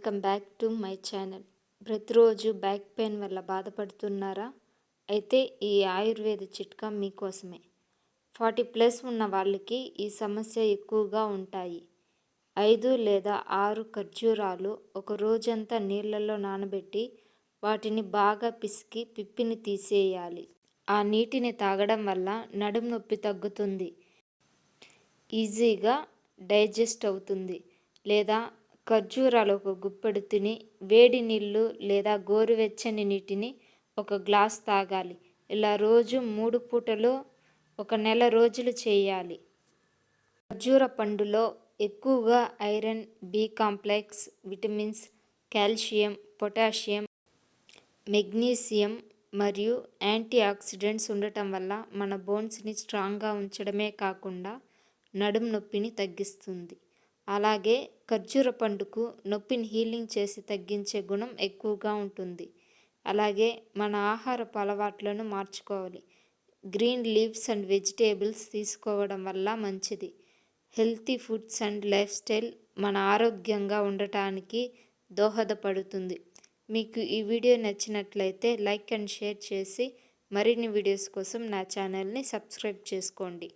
Welcome back to my channel. ప్రతిరోజు back pain వల్ల బాధపడుతున్నారా? అయితే ఈ ఆయుర్వేద చిట్కా మీకోసమే. 40+ ఉన్న వాళ్ళకి ఈ సమస్య ఎక్కువగా ఉంటాయి. 5 లేదా 6 ఖర్జూరాలు ఒక రోజంతా నీళ్ళల్లో నానబెట్టి వాటిని బాగా పిసికి పిప్పిని తీసేయాలి. ఆ నీటిని తాగడం వల్ల నడుము నొప్పి తగ్గుతుంది, ఈజీగా డైజెస్ట్ అవుతుంది. లేదా ఖర్జూరాలు ఒక గుప్పెడు తిని వేడి నీళ్ళు లేదా గోరువెచ్చని నీటిని ఒక గ్లాస్ తాగాలి. ఇలా రోజు 3 పూటలు 1 నెల రోజులు చేయాలి. ఖర్జూర పండులో ఎక్కువగా iron, B complex, vitamins, calcium, potassium, magnesium మరియు యాంటీ ఆక్సిడెంట్స్ ఉండటం వల్ల మన బోన్స్ని స్ట్రాంగ్గా ఉంచడమే కాకుండా నడుము నొప్పిని తగ్గిస్తుంది. అలాగే ఖర్జూర పండుకు నొప్పిని హీలింగ్ చేసి తగ్గించే గుణం ఎక్కువగా ఉంటుంది. అలాగే మన ఆహారపు అలవాట్లను మార్చుకోవాలి. గ్రీన్ లీవ్స్ అండ్ వెజిటేబుల్స్ తీసుకోవడం వల్ల మంచిది. Healthy foods and life style మన ఆరోగ్యంగా ఉండటానికి దోహదపడుతుంది. మీకు ఈ వీడియో నచ్చినట్లయితే లైక్ అండ్ షేర్ చేసి మరిన్ని వీడియోస్ కోసం నా ఛానల్ని సబ్స్క్రైబ్ చేసుకోండి.